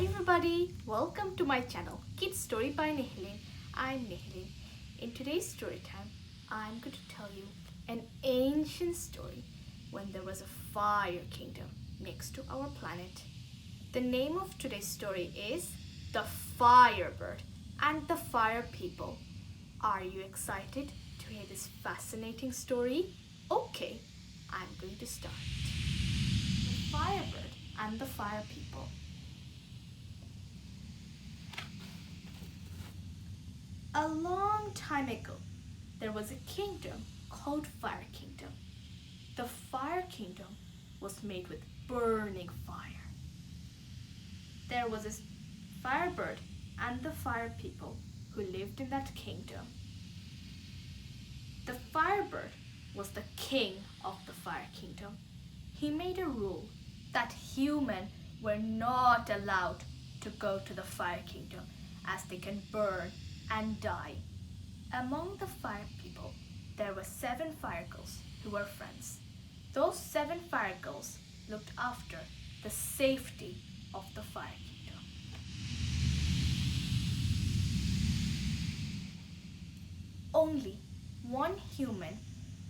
Hi everybody, welcome to my channel Kids Story by Nehlin. I'm Nehlin. In today's story time, I'm going to tell you an ancient story when there was a fire kingdom next to our planet. The name of today's story is The Firebird and the Fire People. Are you excited to hear this fascinating story? Okay, I'm going to start. The Firebird and the Fire People. A long time ago, there was a kingdom called Fire Kingdom. The Fire Kingdom was made with burning fire. There was a firebird and the fire people who lived in that kingdom. The firebird was the king of the Fire Kingdom. He made a rule that humans were not allowed to go to the Fire Kingdom as they can burn and die. Among the fire people, there were 7 fire girls who were friends. Those 7 fire girls looked after the safety of the Fire Kingdom. Only one human,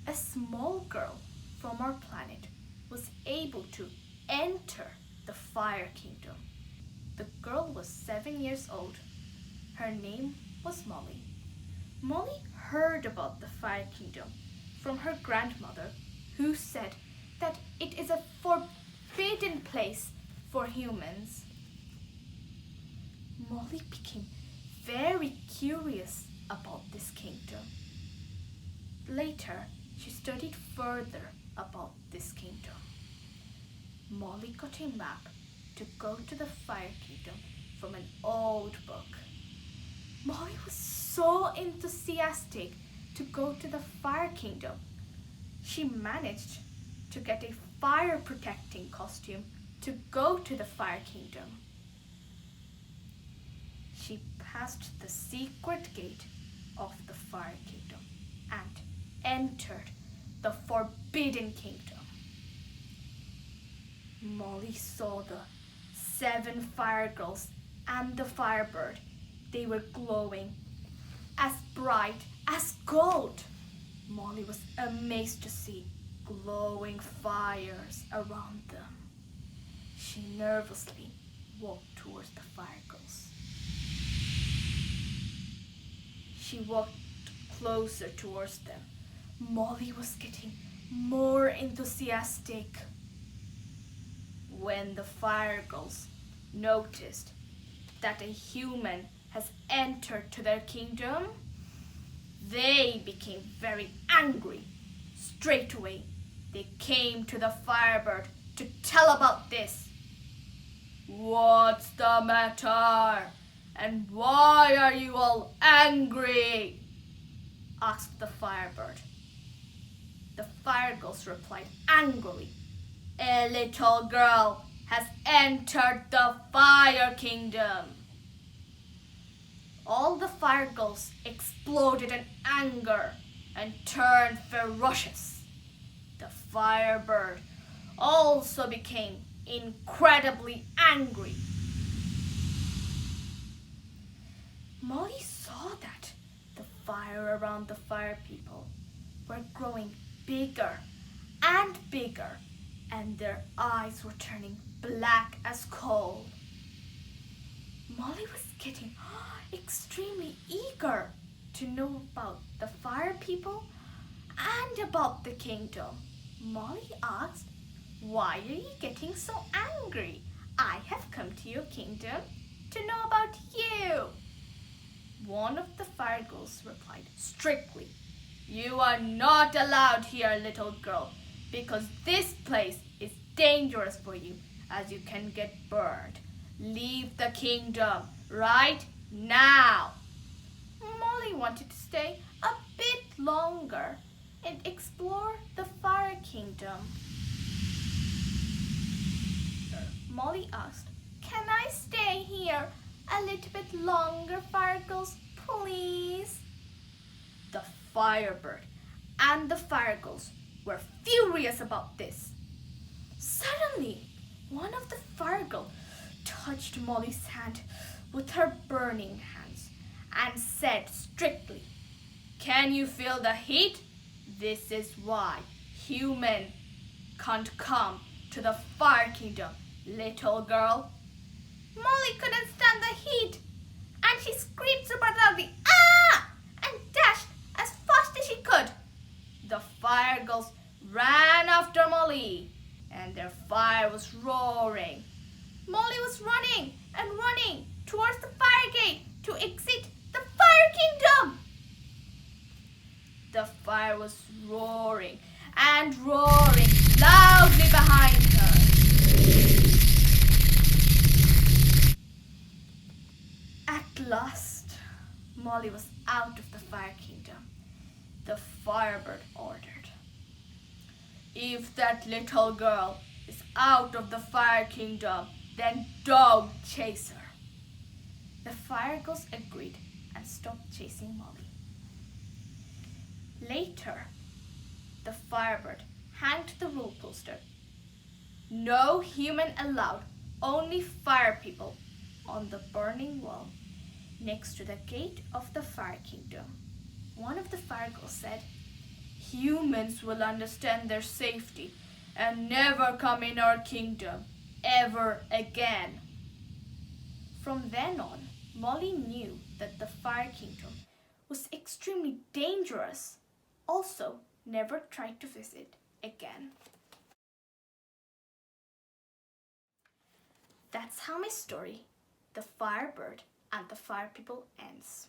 a small girl from our planet, was able to enter the Fire Kingdom. The girl was 7 years old. Her name was Molly. Molly heard about the Fire Kingdom from her grandmother, who said that it is a forbidden place for humans. Molly became very curious about this kingdom. Later, she studied further about this kingdom. Molly got a map to go to the Fire Kingdom from an old book. Molly was so enthusiastic to go to the Fire Kingdom. She managed to get a fire protecting costume to go to the Fire Kingdom. She passed the secret gate of the Fire Kingdom and entered the Forbidden Kingdom. Molly saw the 7 fire girls and the firebird. They were glowing as bright as gold. Molly was amazed to see glowing fires around them. She nervously walked towards the fire girls. She walked closer towards them. Molly was getting more enthusiastic. When the fire girls noticed that a human has entered to their kingdom, they became very angry. Straight away, they came to the firebird to tell about this. "What's the matter? And why are you all angry?" asked the firebird. The fire girls replied angrily, "A little girl has entered the Fire Kingdom." All the fire girls exploded in anger and turned ferocious. The firebird also became incredibly angry. Molly saw that the fire around the fire people were growing bigger and bigger, and their eyes were turning black as coal. Molly was getting extremely eager to know about the fire people and about the kingdom. Molly asked, "Why are you getting so angry? I have come to your kingdom to know about you." One of the fire girls replied strictly, "You are not allowed here, little girl, because this place is dangerous for you as you can get burned. Leave the kingdom right now." Molly wanted to stay a bit longer and explore the Fire Kingdom. Molly asked, "Can I stay here a little bit longer, fire girls, please?" The firebird and the fire girls were furious about this. Suddenly, one of the fire girls touched Molly's hand with her burning hands and said strictly, "Can you feel the heat? This is why human can't come to the Fire Kingdom, little girl." Molly couldn't stand the heat, and she screamed super loudly, "Ah!" and dashed as fast as she could. The fire girls ran after Molly, and their fire was roaring. Molly was running and running towards the fire gate to exit the Fire Kingdom. The fire was roaring and roaring loudly behind her. At last, Molly was out of the Fire Kingdom. The Firebird ordered, "If that little girl is out of the Fire Kingdom, then don't chase her." The Fire Girls agreed and stopped chasing Molly. Later, the Firebird hanged the rule poster, "No human allowed, only fire people," on the burning wall next to the gate of the Fire Kingdom. One of the Fire Girls said, "Humans will understand their safety and never come in our kingdom ever again." From then on, Molly knew that the Fire Kingdom was extremely dangerous. Also, never tried to visit again. That's how my story, The Firebird and the Fire People, ends.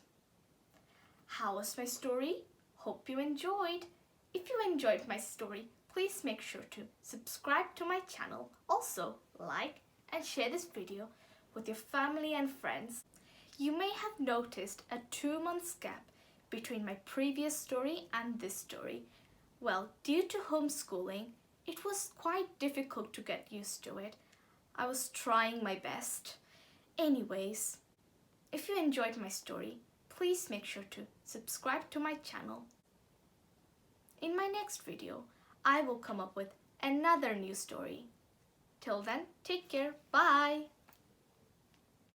How was my story? Hope you enjoyed. If you enjoyed my story, please make sure to subscribe to my channel. Also, like and share this video with your family and friends. You may have noticed a 2-month gap between my previous story and this story. Well, due to homeschooling, it was quite difficult to get used to it. I was trying my best. Anyways, if you enjoyed my story, please make sure to subscribe to my channel. In my next video, I will come up with another new story. Till then, take care. Bye.